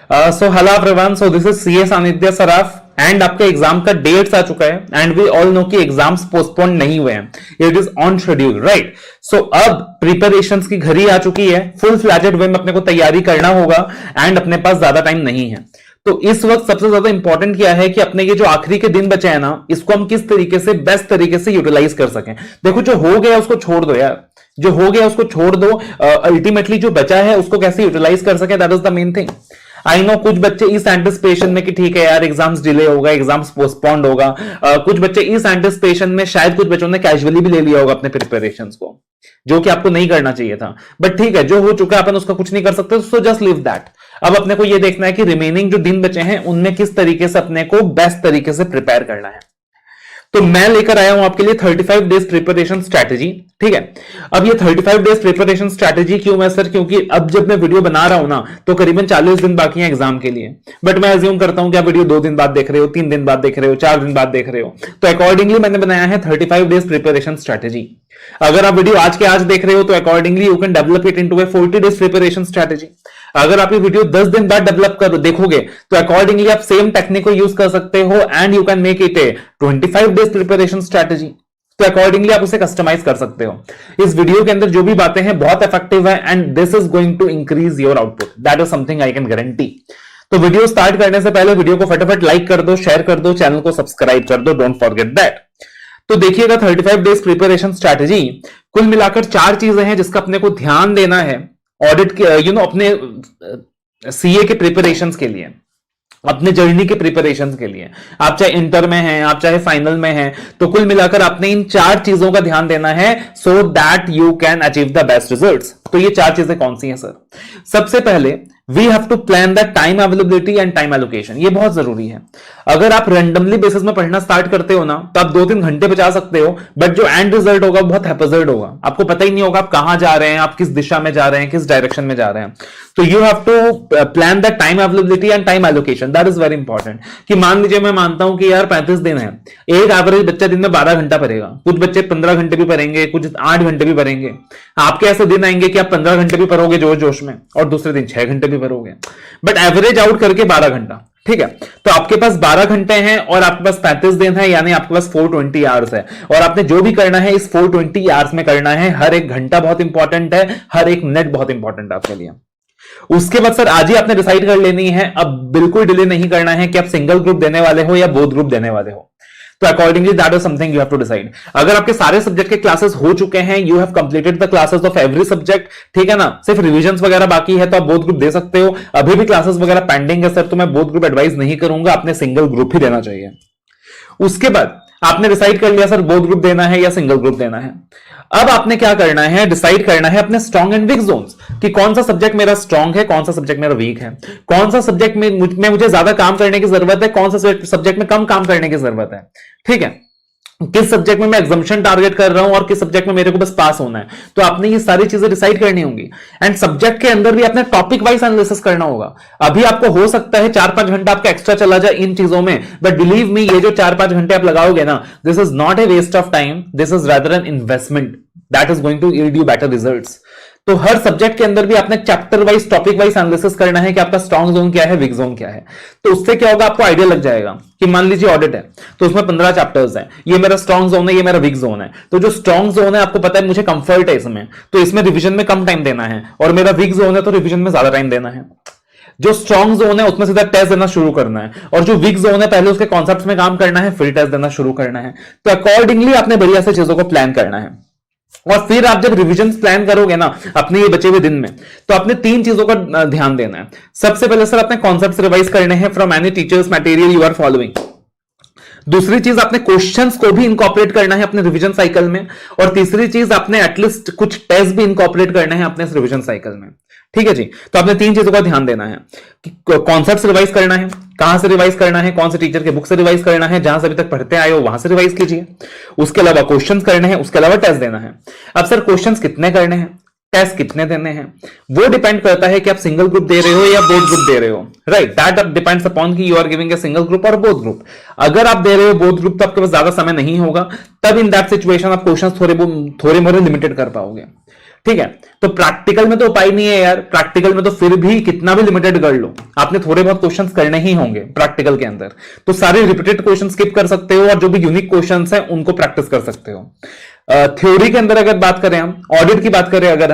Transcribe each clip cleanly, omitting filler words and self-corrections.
So hello everyone, so this is CA Sanidhya Saraf and आपके exam का dates आ चुका है एंड वी ऑल नो कि एग्जाम्स पोस्टपोन नहीं हुए हैं, it is on schedule, right. So अब प्रिपरेशंस की घड़ी आ चुकी है, फुल फ्लैजेड वे में अपने को तैयारी करना होगा एंड अपने पास ज्यादा टाइम नहीं है। तो इस वक्त सबसे ज्यादा इंपॉर्टेंट क्या है कि अपने ये जो आखिरी के दिन बचे हैं ना, इसको हम किस तरीके से बेस्ट तरीके से यूटिलाइज कर सकें। देखो, जो हो गया उसको छोड़ दो यार, जो हो गया उसको छोड़ दो। अल्टीमेटली जो बचा है उसको कैसे यूटिलाइज कर सके, that is the main thing. I know कुछ बच्चे इस एंटिसिपेशन में कि ठीक है यार एग्जाम्स डिले होगा, एग्जाम्स पोस्टपोन्ड होगा, कुछ बच्चे इस एंटिसिपेशन में शायद कुछ बच्चों ने कैजुअली भी ले लिया होगा अपने प्रिपरेशंस को, जो कि आपको नहीं करना चाहिए था। बट ठीक है, जो हो चुका है अपन उसका कुछ नहीं कर सकते, सो जस्ट लीव दैट। अब अपने को यह देखना है कि रिमेनिंग जो दिन बचे हैं उनमें किस तरीके से अपने को बेस्ट तरीके से प्रिपेयर करना है। तो मैं लेकर आया हूं आपके लिए 35 डेज प्रिपरेशन स्ट्रैटेजी, ठीक है। अब ये 35 डेज प्रिपरेशन स्ट्रैटेजी क्यों है सर? क्योंकि अब जब मैं वीडियो बना रहा हूं ना, तो करीबन 40 दिन बाकी हैं एग्जाम के लिए। बट मैं अज्यूम करता हूं कि आप वीडियो 2 दिन बाद देख रहे हो, 3 दिन बाद देख रहे हो, 4 दिन बाद देख रहे हो, तो अकॉर्डिंगली मैंने बनाया है 35 डेज प्रिपरेशन स्ट्रैटेजी। अगर आप वीडियो आज के आज देख रहे हो तो accordingly you can develop it into A 40 days preparation strategy. अगर आप ये वीडियो 10 दिन बाद डेवलप कर देखोगे तो अकॉर्डिंगली आप सेम टेक्निक को यूज कर सकते हो and you can make it A 25 days preparation strategy. तो अकॉर्डिंगली आप उसे कस्टमाइज कर सकते हो। इस वीडियो के अंदर जो भी बातें हैं बहुत इफेक्टिव है and this is going to increase your output, that is something I can guarantee. तो वीडियो स्टार्ट करने से पहले वीडियो को फटाफट लाइक कर दो, शेयर कर दो, चैनल को सब्सक्राइब कर दो, डोंट फॉरगेट दैट। तो देखिएगा 35 डेज प्रिपरेशन स्ट्रैटेजी कुल मिलाकर 4 चीजें हैं जिसका अपने को ध्यान देना है ऑडिट के अपने सीए के प्रिपरेशंस के लिए, अपने जर्नी के प्रिपरेशंस के लिए। आप चाहे इंटर में हैं, आप चाहे फाइनल में हैं, तो कुल मिलाकर आपने इन 4 चीजों का ध्यान देना है so that you can achieve the best results. तो ये 4 चीजें कौन सी हैं सर? सबसे पहले we have to plan the time availability and time allocation. ये बहुत जरूरी है। अगर आप रैंडमली बेसिस में पढ़ना स्टार्ट करते हो ना, तो आप 2-3 घंटे बचा सकते हो, बट जो एंड रिजल्ट होगा बहुत हैपजर्ड होगा। आपको पता ही नहीं होगा आप कहां जा रहे हैं, आप किस दिशा में जा रहे हैं, किस डायरेक्शन में जा रहे हैं। तो you have to plan the time availability and time allocation, that is very important. कि मान लीजिए मैं मानता हूं कि यार 35 दिन है, एक एवरेज बच्चा दिन में 12 घंटा पढ़ेगा, कुछ बच्चे 15 घंटे भी पढ़ेंगे, कुछ 8 घंटे भी पढ़ेंगे। आपके ऐसे दिन आएंगे कि आप 15 घंटे भी पढ़ोगे जोश जोश में और दूसरे दिन 6 घंटे भी पढ़ोगे, बट एवरेज आउट करके 12 घंटा, ठीक है। तो आपके पास 12 घंटे हैं और आपके पास 35 दिन है, यानी आपके पास 420 आवर्स है। और आपने जो भी करना है इस 420 आवर्स में करना है। हर एक घंटा बहुत इंपॉर्टेंट है, हर एक मिनट बहुत इंपॉर्टेंट है आपके लिए। उसके बाद सर आज ही आपने डिसाइड कर लेनी है, अब बिल्कुल डिले नहीं करना है कि आप सिंगल ग्रुप देने वाले हो या बोथ ग्रुप देने वाले हो। तो accordingly that is something you have to decide. अगर आपके सारे सब्जेक्ट के क्लासेस हो चुके हैं, you have completed the classes of every subject, ठीक है ना, सिर्फ रिविजन्स वगैरह बाकी है, तो आप बोथ ग्रुप दे सकते हो। अभी भी क्लासेस वगैरह पेंडिंग है सर, तो मैं बोथ ग्रुप एडवाइस नहीं करूंगा, आपने सिंगल ग्रुप ही देना चाहिए। उसके बाद आपने डिसाइड कर लिया सर बोथ ग्रुप देना है या सिंगल ग्रुप देना है। अब आपने क्या करना है, डिसाइड करना है अपने स्ट्रॉन्ग एंड वीक जोन्स, कि कौन सा सब्जेक्ट मेरा स्ट्रॉन्ग है, कौन सा सब्जेक्ट मेरा वीक है, कौन सा सब्जेक्ट में मुझे ज्यादा काम करने की जरूरत है, कौन सा सब्जेक्ट में कम काम करने की जरूरत है, ठीक है। किस सब्जेक्ट में मैं एग्जाम्शन टारगेट कर रहा हूं और किस सब्जेक्ट में मेरे को बस पास होना है। तो आपने ये सारी चीजें डिसाइड करनी होंगी एंड सब्जेक्ट के अंदर भी आपने टॉपिक वाइज एनालिसिस करना होगा। अभी आपको हो सकता है 4-5 घंटा आपका एक्स्ट्रा चला जाए इन चीजों में, बट बिलीव मी ये जो 4-5 घंटे आप लगाओगे ना, this is not a waste of time, this is rather an investment that is going to yield you better results. तो हर सब्जेक्ट के अंदर भी आपने chapter wise topic wise analysis करना है कि आपका स्ट्रॉन्ग जोन क्या है, वीक जोन क्या है। तो उससे क्या होगा, आपको आइडिया लग जाएगा कि मान लीजिए ऑडिट है तो उसमें 15 चैप्टर्स हैं, ये मेरा स्ट्रॉन्ग जोन है, ये मेरा वीक जोन है। तो जो स्ट्रॉन्ग जोन है आपको पता है मुझे कंफर्ट है इसमें, तो इसमें रिवीजन में कम टाइम देना है, और मेरा वीक जोन है तो रिवीजन में ज्यादा टाइम देना है। जो स्ट्रॉन्ग जोन है उसमें सीधा टेस्ट देना शुरू करना है, और जो वीक जोन है पहले उसके कॉन्सेप्ट्स में काम करना है, फिर टेस्ट देना शुरू करना है। तो अकॉर्डिंगली आपने बढ़िया से चीजों को प्लान करना है। और फिर आप जब रिवीजन प्लान करोगे ना अपने ये बचे हुए दिन में, तो आपने 3 चीजों का ध्यान देना है। सबसे पहले सर अपने कॉन्सेप्ट्स रिवाइज करने हैं from any teachers material you are following. दूसरी चीज आपने क्वेश्चंस को भी इंकॉर्पोरेट करना है अपने रिवीजन साइकिल में, और तीसरी चीज आपने एटलीस्ट कुछ टेस्ट भी इंकॉर्पोरेट करने हैं अपने रिवीजन साइकिल में, ठीक है जी। तो आपने 3 चीजों का ध्यान देना है कि कॉन्सेप्ट्स रिवाइज करना है, कहां से रिवाइज करना है, कौन से टीचर के बुक से रिवाइज करना है, जहां से अभी तक पढ़ते आए हो वहां से रिवाइज कीजिए। उसके अलावा क्वेश्चंस करने हैं, उसके अलावा टेस्ट देना है। अब सर क्वेश्चंस कितने करने हैं, टेस्ट कितने देने हैं, वो डिपेंड करता है कि आप सिंगल ग्रुप दे रहे हो या बोथ ग्रुप दे रहे हो, राइट। दैट डिपेंड्स अपॉन कि you are giving a single group और बोथ ग्रुप। अगर आप दे रहे हो बोथ ग्रुप तो आपके पास ज्यादा समय नहीं होगा, तब इन दैट सिचुएशन आप क्वेश्चंस थोड़े मोरे लिमिटेड कर पाओगे, ठीक है, तो प्रैक्टिकल में तो उपाय नहीं है यार, प्रैक्टिकल में तो फिर भी कितना भी लिमिटेड कर लो, आपने थोड़े बहुत क्वेश्चंस करने ही होंगे प्रैक्टिकल के अंदर, तो सारे रिपीटेड क्वेश्चन स्किप कर सकते हो और जो भी यूनिक क्वेश्चंस हैं उनको प्रैक्टिस कर सकते हो। थ्योरी के अंदर अगर बात करें, हम ऑडिट की बात करें, अगर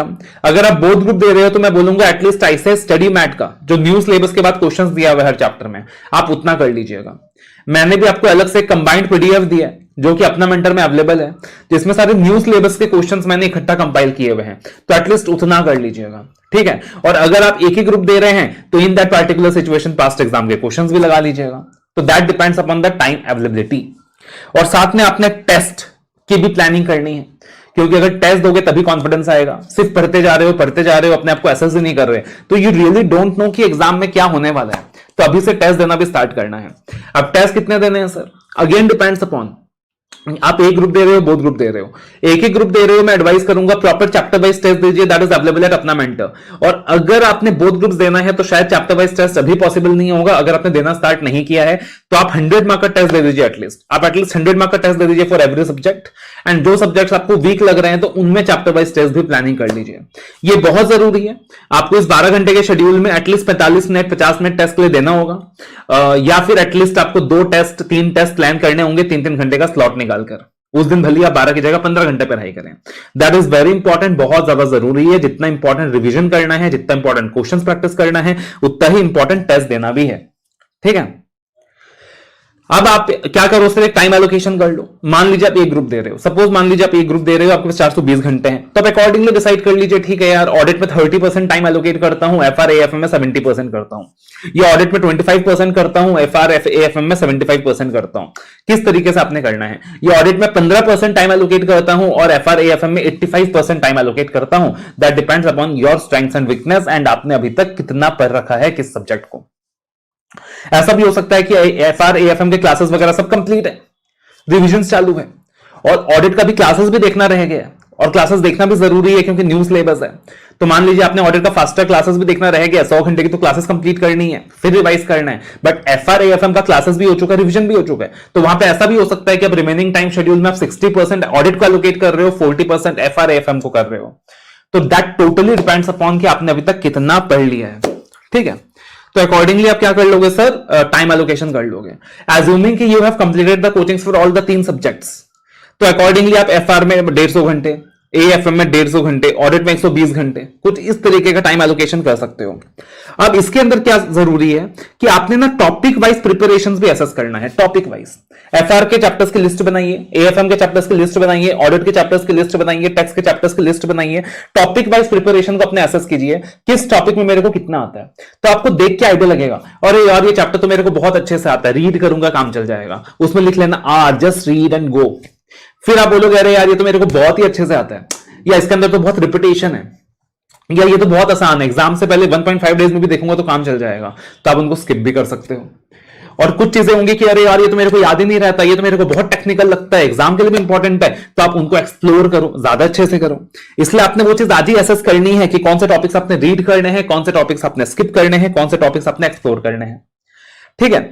आप बोथ ग्रुप दे रहे हो तो मैं बोलूंगा एटलीस्ट ऐसे स्टडी मैट का जो न्यू सिलेबस के बाद क्वेश्चंस दिया हुआ है हर चैप्टर में, आप उतना कर लीजिएगा। मैंने भी आपको अलग से कंबाइंड पीडीएफ दिया है जो कि अपना मेंटर में अवेलेबल है, जिसमें सारे न्यू सिलेबस के क्वेश्चंस मैंने इकट्ठा कंपाइल किए हुए हैं, तो एटलीस्ट उतना कर लीजिएगा, ठीक है। और अगर आप एक ही ग्रुप दे रहे हैं तो in that particular situation past exam के क्वेश्चंस भी लगा लीजिएगा, तो that depends upon the time availability. और साथ में आपने टेस्ट की भी प्लानिंग करनी है, क्योंकि अगर टेस्ट दोगे तभी कॉन्फिडेंस आएगा। सिर्फ पढ़ते जा रहे हो, अपने आप को असेस ही नहीं कर रहे, तो यू रियली डोंट नो कि एग्जाम में क्या होने वाला है, तो अभी से टेस्ट देना भी स्टार्ट करना है। अब टेस्ट कितने देने हैं सर, अगेन डिपेंड्स अपॉन आप एक ग्रुप दे रहे हो, बोथ ग्रुप दे रहे हो। एक ही ग्रुप दे रहे हो, मैं एडवाइस करूंगा प्रॉपर चैप्टर वाइज टेस्ट दीजिए, दैट इज अवेलेबल एट अपना मेंटर। और अगर आपने बोथ ग्रुप्स देना है तो शायद चैप्टर वाइज टेस्ट अभी पॉसिबल नहीं होगा, अगर आपने देना स्टार्ट नहीं किया है तो आप 100 मार्क का टेस्ट दे दीजिए, आप एटलीस्ट 100 मार्क का टेस्ट दे दीजिए फॉर एवरी सब्जेक्ट। एंड जो सब्जेक्ट्स आपको वीक लग रहे हैं तो उनमें चैप्टर वाइज टेस्ट भी प्लानिंग कर लीजिए, ये बहुत जरूरी है। आपको इस 12 घंटे के शेड्यूल में एटलीस्ट 45 मिनट 50 मिनट टेस्ट के लिए देना होगा, या फिर एटलीस्ट आपको 2 टेस्ट 3 टेस्ट प्लान करने होंगे 3-3 घंटे का स्लॉट निकालकर। उस दिन भले आप 12 की जगह 15 घंटे पढ़ाई करें, दैट इज वेरी इंपॉर्टेंट, बहुत ज्यादा जरूरी है। जितना इंपॉर्टेंट रिवीजन करना है, जितना इंपॉर्टेंट क्वेश्चंस प्रैक्टिस करना है, उतना ही इंपॉर्टेंट टेस्ट देना भी है, ठीक है। अब आप क्या करो, सिर्फ एक टाइम एलोकेशन कर लो। मान लीजिए आप एक ग्रुप दे रहे हो, सपोज मान लीजिए आप एक ग्रुप दे रहे हो, आपके पास 420 घंटे हैं, तो आप अकॉर्डिंगली डिसाइड कर लीजिए, ठीक है यार, ऑडिट में 30% टाइम एलोकेट करता हूं, एफआरएएफएम में 70% करता हूं, या ऑडिट में 25% करता हूं, एफआरएएफएम में 75% करता हूं। किस तरीके से आपने करना है, ये ऑडिट में 15% टाइम एलोकेट करता हूं और एफआरएएफएम में 85% टाइम एलोकेट करता हूं, that depends upon your strengths and weakness, and आपने अभी तक कितना पढ़ रखा है किस सब्जेक्ट को। ऐसा भी हो सकता है कि एफआरएएफएम के क्लासेस वगैरह सब कंप्लीट है, रिविजन चालू है, और ऑडिट का भी क्लासेस भी देखना रह गया, और क्लासेस देखना भी जरूरी है क्योंकि न्यू सिलेबस है। तो मान लीजिए आपने ऑडिट का फास्टर क्लासेस भी देखना रह गया, 100 घंटे की तो क्लासेस कंप्लीट करनी है, फिर रिवाइज करना है, बट एफआरएएफएम का क्लासेस भी हो चुका है, रिवीजन भी हो चुका है, तो वहां पे ऐसा भी हो सकता है कि अब रिमेनिंग टाइम शेड्यूल में आप 60% ऑडिट को एलोकेट कर रहे हो, 40% एफआरएएफएम को कर रहे हो। तो दैट टोटली डिपेंड्स अपॉन कि आपने अभी तक कितना पढ़ लिया है, ठीक है। तो अकॉर्डिंगली आप क्या कर लोगे सर, टाइम एलोकेशन कर लोगे, एज्यूमिंग कि you have completed the coachings for all the 3 subjects. तो अकॉर्डिंगली आप एफआर में 150 घंटे, एएफएम में 150 घंटे, ऑडिट में 120 घंटे, कुछ इस तरीके का टाइम एलोकेशन कर सकते हो। अब इसके अंदर क्या जरूरी है कि आपने ना टॉपिक वाइज प्रिपरेशंस भी असेस करना है, टॉपिक वाइज। एफआर के चैप्टर्स की लिस्ट बनाइए, एएफएम के चैप्टर्स की लिस्ट बनाइए, ऑडिट के चैप्टर्स की लिस्ट बनाइए, टैक्स के चैप्टर्स की लिस्ट बनाइए, टॉपिक वाइज प्रिपरेशन को अपने असेस कीजिए, किस टॉपिक में मेरे को कितना आता है। तो आपको देख के आइडिया लगेगा, अरे यार ये चैप्टर तो मेरे को बहुत अच्छे से आता है, रीड करूंगा काम चल जाएगा, उसमें लिख लेना जस्ट रीड एंड गो। फिर आप बोलोगे अरे यार ये तो मेरे को बहुत ही अच्छे से आता है, या इसके अंदर तो बहुत रिपीटेशन है, या ये तो बहुत आसान है, एग्जाम से पहले 1.5 डेज में भी देखूंगा तो काम चल जाएगा, तो आप उनको स्किप भी कर सकते हो। और कुछ चीजें होंगी कि अरे यार ये तो मेरे को याद ही नहीं रहता, ये तो मेरे को बहुत टेक्निकल लगता है, एग्जाम के लिए भी इंपॉर्टेंट है, तो आप उनको एक्सप्लोर करो, ज्यादा अच्छे से करो। इसलिए आपने वो चीज आज ही असेस करनी है कि कौन से टॉपिक्स आपने रीड करने हैं, कौन से टॉपिक्स आपने स्किप करने हैं, कौन से टॉपिक्स आपने एक्सप्लोर करने हैं, ठीक है।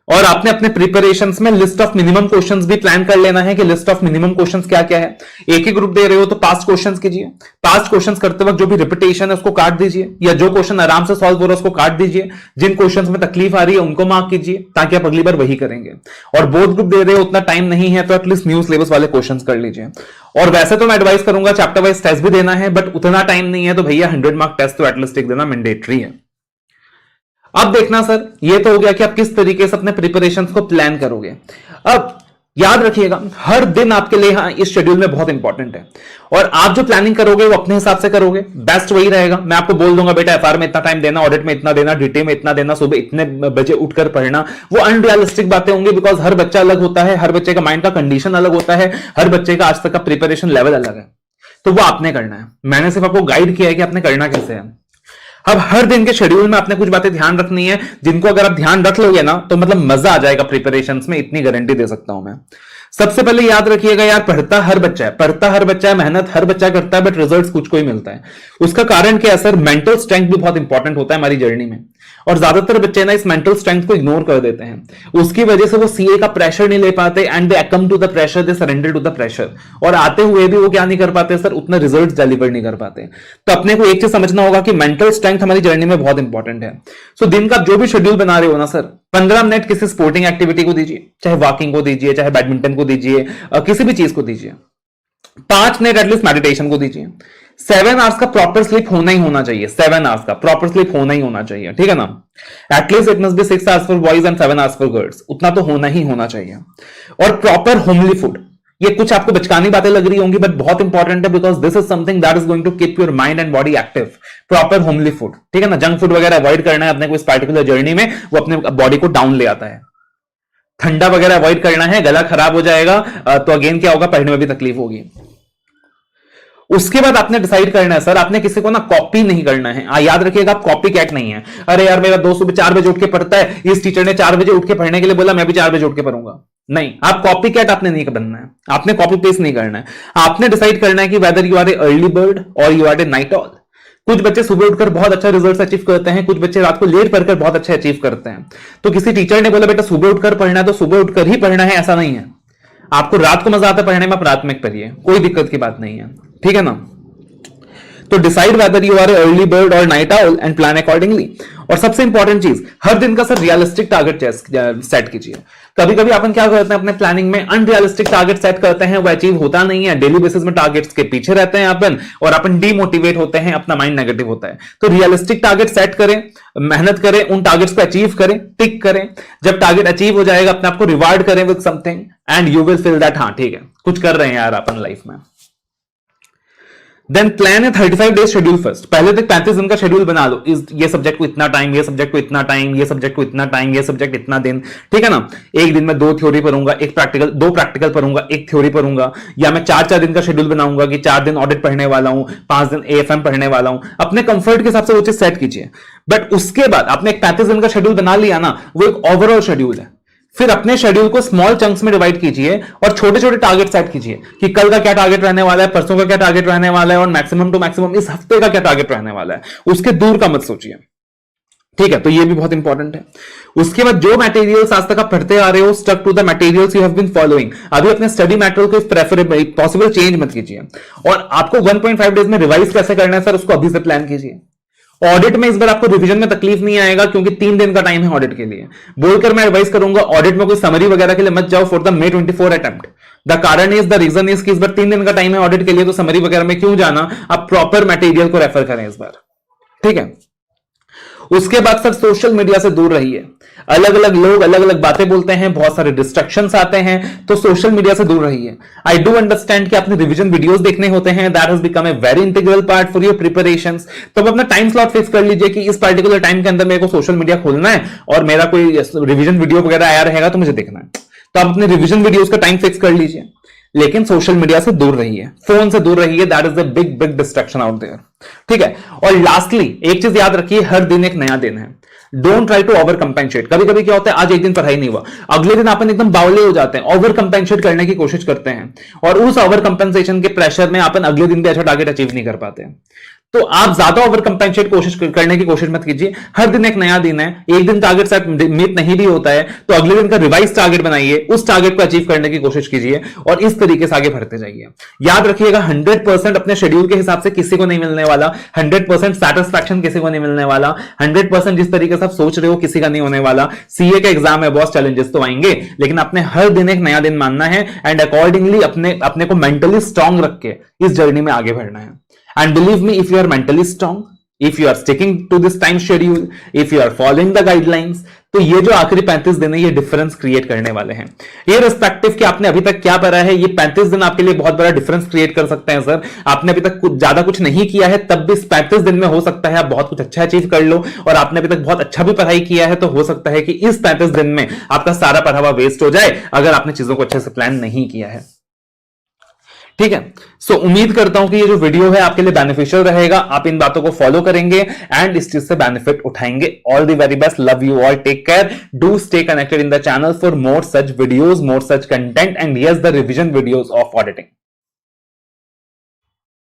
और आपने अपने प्रिपरेशंस में लिस्ट ऑफ मिनिमम क्वेश्चंस भी प्लान कर लेना है कि लिस्ट ऑफ मिनिमम क्वेश्चंस क्या क्या है। एक ही ग्रुप दे रहे हो तो पास्ट क्वेश्चंस कीजिए, पास्ट क्वेश्चंस करते वक्त जो भी रिपीटेशन है उसको काट दीजिए, या जो क्वेश्चन आराम से सॉल्व हो रहा है उसको काट दीजिए, जिन क्वेश्चंस में तकलीफ आ रही है उनको मार्क कीजिए, ताकि आप अगली बार वही करेंगे। और बोथ ग्रुप दे रहे हो, उतना टाइम नहीं है तो एटलीस्ट न्यू सिलेबस वाले क्वेश्चंस कर लीजिए। और वैसे तो मैं एडवाइस करूंगा चैप्टर वाइज टेस्ट भी देना है, बट उतना टाइम नहीं है तो भैया 100 मार्क टेस्ट तो एटलीस्ट एक देना मैंडेटरी है। अब देखना सर, ये तो हो गया कि आप किस तरीके से अपने प्रिपरेशन को प्लान करोगे। अब याद रखिएगा हर दिन आपके लिए इस शेड्यूल में बहुत इंपॉर्टेंट है, और आप जो प्लानिंग करोगे वो अपने हिसाब से करोगे, बेस्ट वही रहेगा। मैं आपको बोल दूंगा बेटा एफआर में इतना टाइम देना, ऑडिट में इतना देना, डीटी में इतना देना, सुबह इतने बजे उठकर पढ़ना, वो अनरियलिस्टिक बातें होंगी, बिकॉज हर बच्चा अलग होता है, हर बच्चे का माइंड का कंडीशन अलग होता है, हर बच्चे का आज तक का प्रिपरेशन लेवल अलग है, तो वो आपने करना है। मैंने सिर्फ आपको गाइड किया है कि आपने करना कैसे है। अब हर दिन के शेड्यूल में आपने कुछ बातें ध्यान रखनी है, जिनको अगर आप ध्यान रख लोगे ना तो मतलब मजा आ जाएगा प्रिपरेशंस में, इतनी गारंटी दे सकता हूं मैं। सबसे पहले याद रखिएगा यार, पढ़ता हर बच्चा है, मेहनत हर बच्चा करता है, बट रिजल्ट्स कुछ को ही मिलता है। उसका कारण क्या है सर? मेंटल स्ट्रेंथ भी बहुत इंपॉर्टेंट होता है हमारी जर्नी में, और ज्यादातर बच्चे ना इस मेंटल स्ट्रेंथ को इग्नोर कर देते हैं। उसकी वजह से वो सीए का प्रेशर नहीं ले पाते, and they come to the pressure, they surrender to the pressure, और आते हुए भी वो क्या नहीं कर पाते सर? उतना रिजल्ट डिलीवर नहीं कर पाते। तो अपने को एक चीज समझना होगा कि मेंटल स्ट्रेंथ हमारी जर्नी में बहुत इंपॉर्टेंट है। सो दिन का जो भी शेड्यूल बना रहे हो ना सर, 15 मिनट किसी स्पोर्टिंग एक्टिविटी को दीजिए, चाहे वॉकिंग को दीजिए, चाहे बैडमिंटन को दीजिए, किसी भी चीज को दीजिए। 5 मिनट एटलीस्ट मेडिटेशन को दीजिए। 7 आवर्स का प्रॉपर स्लीप होना ही होना चाहिए, 7 आवर्स का प्रॉपर स्लीप होना ही होना चाहिए, ठीक है ना? At least it must be 6 hours for boys and 7 hours for girls, उतना तो होना ही होना चाहिए। और प्रॉपर होमली फूड, ये कुछ आपको बचकानी बातें लग रही होंगी, बट बहुत इंपॉर्टेंट है, because this is something that is going to keep your mind and body active. Proper homely food, ठीक है ना? जंक फूड वगैरह अवॉइड करना है अपने को इस पार्टिकुलर जर्नी में, वो अपने बॉडी को डाउन ले आता है। ठंडा वगैरह अवॉइड करना है, गला खराब हो जाएगा, तो अगेन क्या होगा? पढ़ने में भी तकलीफ होगी। उसके बाद आपने डिसाइड करना है सर, आपने किसी को ना कॉपी नहीं करना है। याद रखिएगा, आप कॉपी कैट नहीं है। अरे यार, मेरा दोस्त सुबह 4 बजे उठ के पढ़ता है, इस टीचर ने 4 बजे उठ के पढ़ने के लिए बोला, मैं भी 4 बजे उठ के पढ़ूंगा। नहीं, आप कॉपी कैट आपने नहीं बनना है, आपने कॉपी पेस्ट नहीं करना है। आपने डिसाइड करना है कि whether you are a early bird और you are a night owl. कुछ बच्चे सुबह उठकर बहुत अच्छा रिजल्ट अचीव करते हैं, कुछ बच्चे रात को लेट पढ़कर बहुत अच्छे अचीव करते हैं। तो किसी टीचर ने बोला बेटा सुबह उठकर पढ़ना है, तो सुबह उठकर ही पढ़ना है, ऐसा नहीं है। आपको रात को मजा आता है पढ़ने में, आप रात में पढ़िए, कोई दिक्कत की बात नहीं है, ठीक है ना? तो decide whether you are early bird और night owl and plan accordingly. और सबसे इंपॉर्टेंट चीज, हर दिन का सर रियलिस्टिक टारगेट सेट कीजिए। कभी कभी अपन क्या करते हैं अपने प्लानिंग में, अनरियलिस्टिक टारगेट सेट करते हैं, वो अचीव होता नहीं है, डेली बेसिस में टारगेट्स के पीछे रहते हैं अपन, और अपन डीमोटिवेट होते हैं, अपना माइंड नेगेटिव होता है। तो रियलिस्टिक टारगेट सेट करें, मेहनत करें, उन टारगेट्स को अचीव करें, टिक करें। जब टारगेट अचीव हो जाएगा, अपने आप को रिवार्ड करें with something, and you will feel that हाँ ठीक है, कुछ कर रहे हैं यार अपन लाइफ में। देन प्लान है 35 डेज शेड्यूल फर्स्ट। पहले तक 35 दिन का शेड्यूल बना लो। ये सब्जेक्ट को इतना टाइम, ये सब्जेक्ट को इतना टाइम, ये सब्जेक्ट को इतना टाइम, ये सब्जेक्ट इतना दिन, ठीक है ना? एक दिन में 2 थ्योरी पढ़ूंगा, 2 प्रैक्टिकल पढ़ूंगा, 1 थ्योरी पढ़ूंगा, या मैं 4 दिन का शेड्यूल बनाऊंगा कि 4 दिन ऑडिट पढ़ने वाला हूं, 5 दिन एएफएम पढ़ने वाला हूं। अपने कंफर्ट के हिसाब से वो चीज सेट कीजिए। बट उसके बाद आपने एक 35 दिन का शेड्यूल बना लिया ना, वो एक ओवरऑल शेड्यूल है। फिर अपने शेड्यूल को स्मॉल चंक्स में डिवाइड कीजिए और छोटे छोटे टारगेट सेट कीजिए कि कल का क्या टारगेट रहने वाला है, परसों का क्या टारगेट रहने वाला है, और मैक्सिमम टू मैक्सिमम इस हफ्ते का क्या टारगेट रहने वाला है। उसके दूर का मत सोचिए, ठीक है? तो ये भी बहुत इंपॉर्टेंट है। उसके बाद जो मटेरियल्स आज तक आप पढ़ते आ रहे हो, stuck to the materials you have been following. अभी अपने स्टडी मटेरियल को प्रेफरेबल पॉसिबल चेंज मत कीजिए। और आपको 1.5 डेज में रिवाइज कैसे करना है सर, उसको अभी से प्लान कीजिए। ऑडिट में इस बार आपको रिवीजन में तकलीफ नहीं आएगा, क्योंकि 3 दिन का टाइम है ऑडिट के लिए। बोलकर मैं एडवाइस करूंगा, ऑडिट में कोई समरी वगैरह के लिए मत जाओ for the May 24 attempt. The कारण इज, द रीजन इज कि इस बार 3 दिन का टाइम है ऑडिट के लिए, तो समरी वगैरह में क्यों जाना, आप प्रॉपर मटेरियल को रेफर करें इस बार, ठीक है? उसके बाद सर सोशल मीडिया से दूर रहिए। अलग अलग लोग अलग अलग बातें बोलते हैं, बहुत सारे डिस्ट्रक्शंस आते हैं, तो सोशल मीडिया से दूर रहिए। आई डू अंडरस्टैंड कि आपने रिवीजन वीडियोस देखने होते हैं, that has become a very integral part for your preparations. तो अपना टाइम स्लॉट फिक्स कर लीजिए कि इस पर्टिकुलर टाइम के अंदर मेरे को सोशल मीडिया खोलना है और मेरा कोई रिवीजन वीडियो वगैरह आया रहेगा तो मुझे देखना है। तो आप अपने रिवीजन वीडियोस का टाइम फिक्स कर लीजिए, लेकिन सोशल मीडिया से दूर रहिए, फोन से दूर रहिए। That is the big big distraction out there, ठीक है? और लास्टली एक चीज याद रखिए, हर दिन एक नया दिन है। Don't try to overcompensate. कभी कभी क्या होता है, आज एक दिन पढ़ाई नहीं हुआ, अगले दिन अपन एकदम बावले हो जाते हैं, ओवर कंपेंसेट करने की कोशिश करते हैं, और उस ओवर कंपेंसेशन के प्रेशर में अपन अगले दिन भी अच्छा टारगेट अचीव नहीं कर पाते हैं। तो आप ज्यादा ओवर कंपेंसेट करने की कोशिश मत कीजिए। हर दिन एक नया दिन है, एक दिन टारगेट सेट मीट नहीं भी होता है तो अगले दिन का रिवाइज टारगेट बनाइए, उस टारगेट को अचीव करने की कोशिश कीजिए, और इस तरीके से आगे बढ़ते जाइए। याद रखिएगा, 100% अपने शेड्यूल के हिसाब से किसी को नहीं मिलने वाला, 100% सेटिस्फैक्शन किसी को नहीं मिलने वाला, 100% जिस तरीके से आप सोच रहे हो किसी का नहीं होने वाला। सीए का एग्जाम है बॉस, चैलेंजेस तो आएंगे, लेकिन आपने हर दिन एक नया दिन मानना है, एंड अकॉर्डिंगली अपने को मेंटली स्ट्रांग रख के इस जर्नी में आगे बढ़ना है। And believe me, if you are mentally strong, if you are sticking to this time schedule, if you are following the guidelines, तो ये जो आखिरी 35 दिन है ये डिफरेंस क्रिएट करने वाले हैं। ये रिस्पेक्टिव कि आपने अभी तक क्या पढ़ा है, ये 35 दिन आपके लिए बहुत बड़ा डिफरेंस क्रिएट कर सकते हैं सर। आपने अभी तक ज्यादा कुछ नहीं किया है, तब भी इस 35 दिन में हो सकता है आप बहुत कुछ अच्छा अचीव कर लो, और आपने अभी तक बहुत अच्छा भी पढ़ाई किया है, तो हो सकता है कि इस 35 दिन में आपका सारा पढ़ा हुआ वेस्ट हो जाए अगर आपने चीजों को अच्छे से प्लान नहीं किया है। ठीक है। सो उम्मीद करता हूं कि ये जो वीडियो है आपके लिए बेनिफिशियल रहेगा, आप इन बातों को फॉलो करेंगे एंड इस चीज से बेनिफिट उठाएंगे। All the very best, love you all, take care, do stay connected in the channel for more such videos, more such content and yes the revision videos of auditing.